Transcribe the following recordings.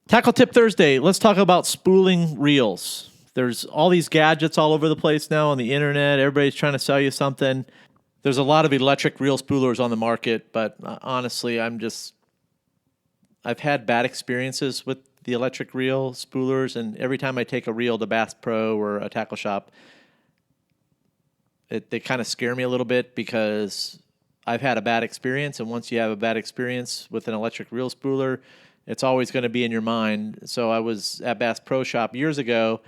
Tackle Tip Thursday. Let's talk about spooling reels. There's all these gadgets all over the place now on the internet. Everybody's trying to sell you something. There's a lot of electric reel spoolers on the market, but honestly, I've had bad experiences with the electric reel spoolers, and every time I take a reel to Bass Pro or a tackle shop, they kind of scare me a little bit because I've had a bad experience, and once you have a bad experience with an electric reel spooler, it's always going to be in your mind. So I was at Bass Pro Shop years ago,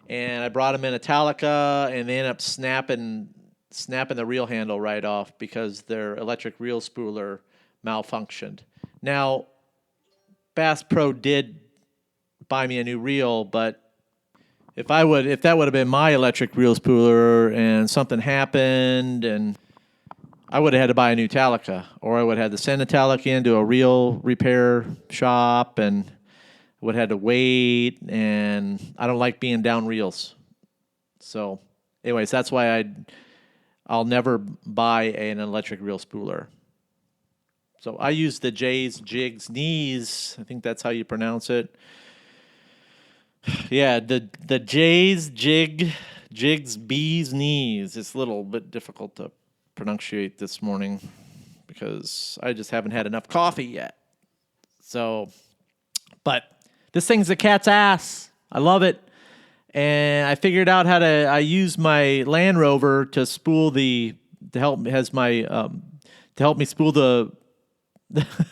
and I brought them in a Talica, and they ended up snapping the reel handle right off because their electric reel spooler malfunctioned. Now, Bass Pro did buy me a new reel, but if that would have been my electric reel spooler and something happened, and I would have had to buy a new Talica, or I would have had to send a Talica into a reel repair shop, and would have had to wait, and I don't like being down reels. So, anyways, that's why I'll never buy an electric reel spooler. So I use the Jays Jigs Bees. I think that's how you pronounce it. Yeah, the Jays Jigs Bees knees. It's a little bit difficult to pronunciate this morning because I just haven't had enough coffee yet. So, but this thing's a cat's ass. I love it. And I figured out how I use my Land Rover to spool to help me spool the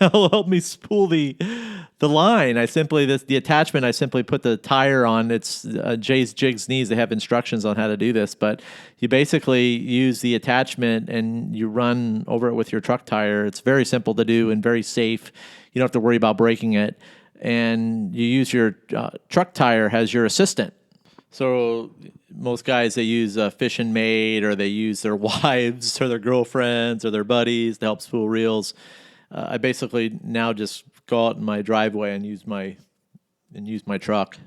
help me spool the line. The attachment, I simply put the tire on. It's Jays Jigs Bees. They have instructions on how to do this, but you basically use the attachment and you run over it with your truck tire. It's very simple to do and very safe. You don't have to worry about breaking it. And you use your truck tire as your assistant. So most guys, they use a fishing mate, or they use their wives or their girlfriends or their buddies to help spool reels. I basically now just go out in my driveway and use my truck,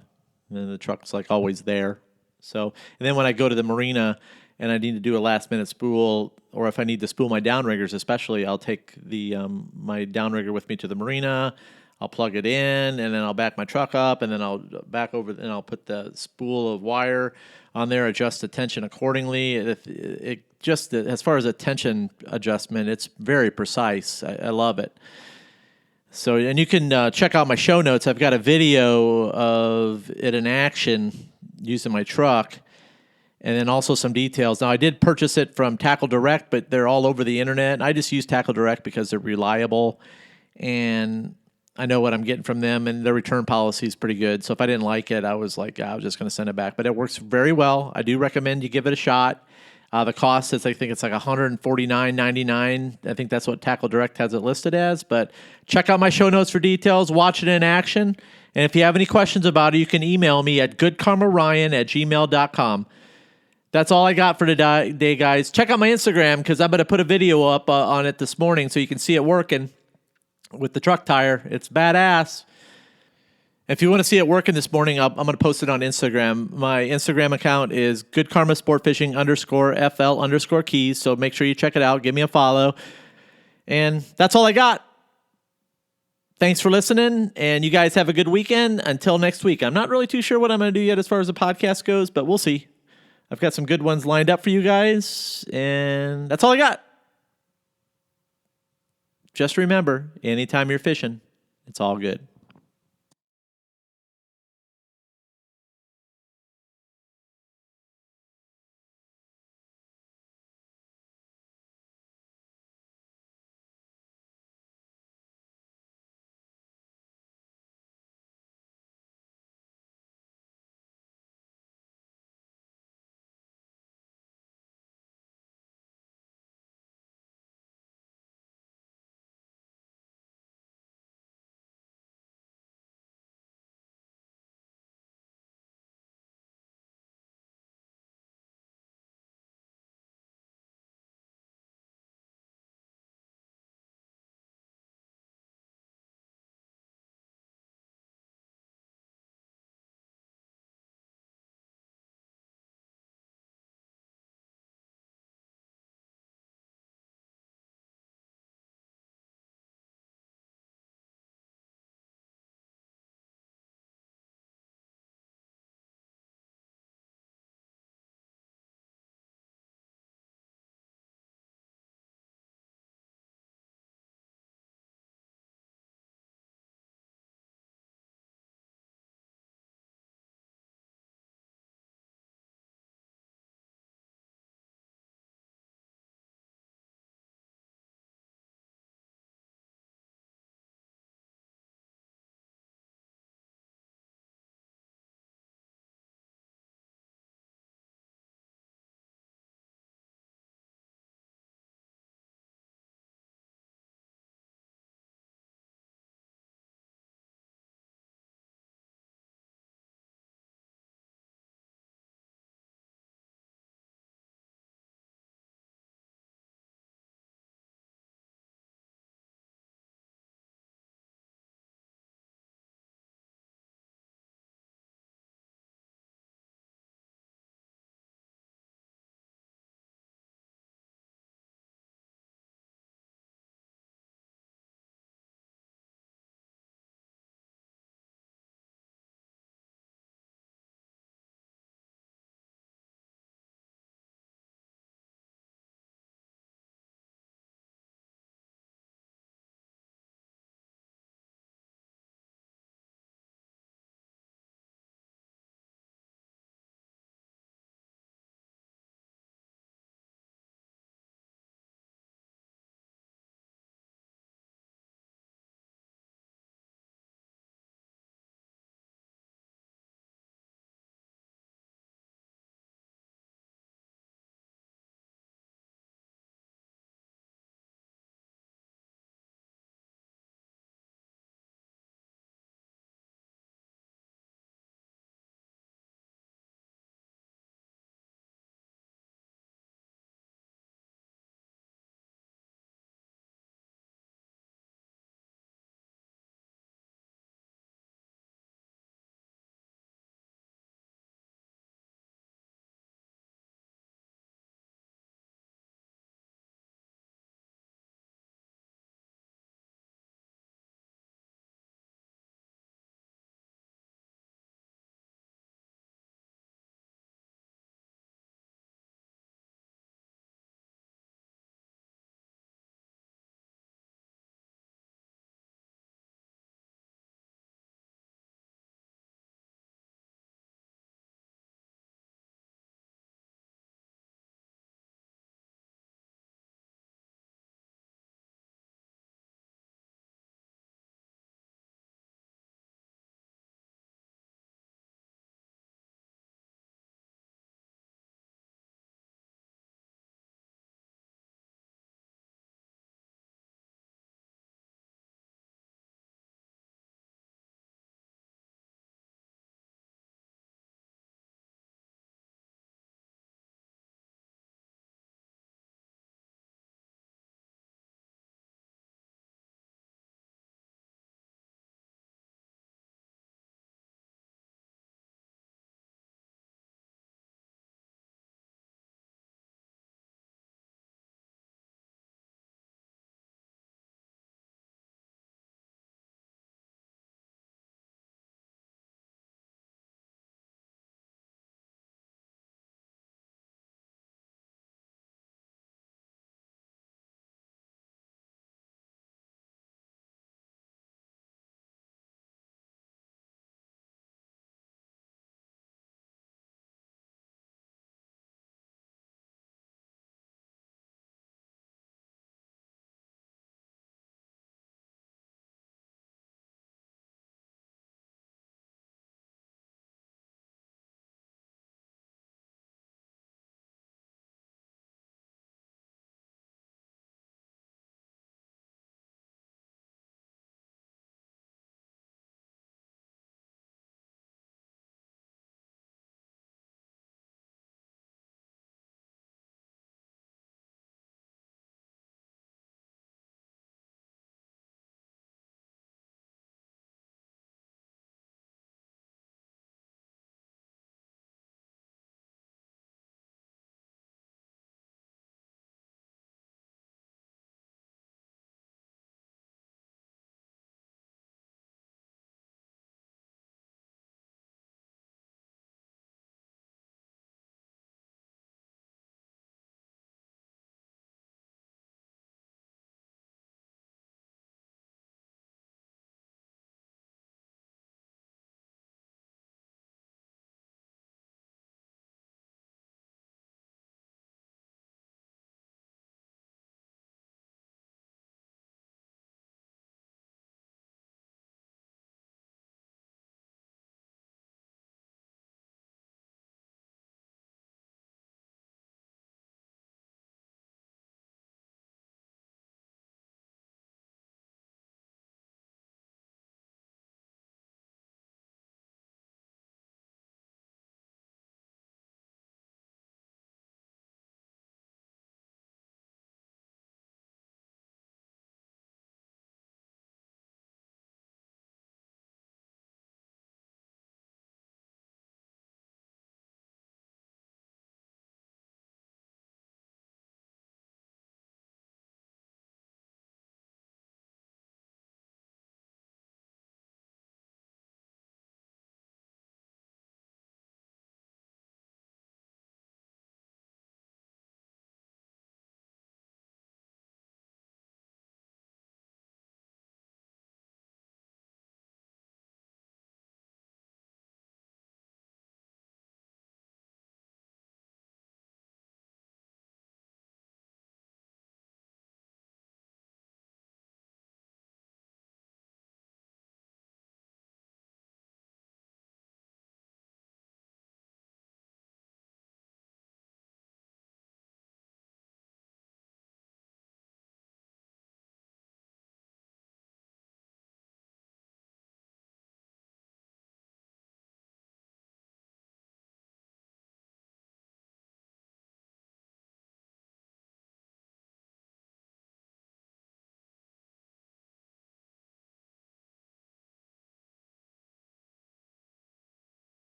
and the truck's like always there. So, and then when I go to the marina and I need to do a last minute spool, or if I need to spool my downriggers, especially, I'll take my downrigger with me to the marina. I'll plug it in, and then I'll back my truck up, and then I'll back over, and I'll put the spool of wire on there, adjust the tension accordingly. It just, as far as a tension adjustment, it's very precise. I love it. So, and you can check out my show notes. I've got a video of it in action using my truck, and then also some details. Now, I did purchase it from Tackle Direct, but they're all over the internet. I just use Tackle Direct because they're reliable, and I know what I'm getting from them, and their return policy is pretty good. So if I didn't like it, I was like, I was just going to send it back. But it works very well. I do recommend you give it a shot. The cost is, I think it's like $149.99. I think that's what Tackle Direct has it listed as. But check out my show notes for details. Watch it in action. And if you have any questions about it, you can email me at goodkarmaryan@gmail.com. That's all I got for today, guys. Check out my Instagram because I'm going to put a video up on it this morning so you can see it working with the truck tire. It's badass. If you want to see it working this morning, I'm going to post it on Instagram. My Instagram account is goodkarmasportfishing_FL_keys. So make sure you check it out. Give me a follow. And that's all I got. Thanks for listening. And you guys have a good weekend. Until next week. I'm not really too sure what I'm going to do yet as far as the podcast goes, but we'll see. I've got some good ones lined up for you guys. And that's all I got. Just remember, anytime you're fishing, it's all good.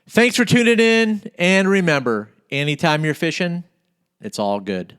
Thanks for tuning in. And remember, anytime you're fishing, it's all good.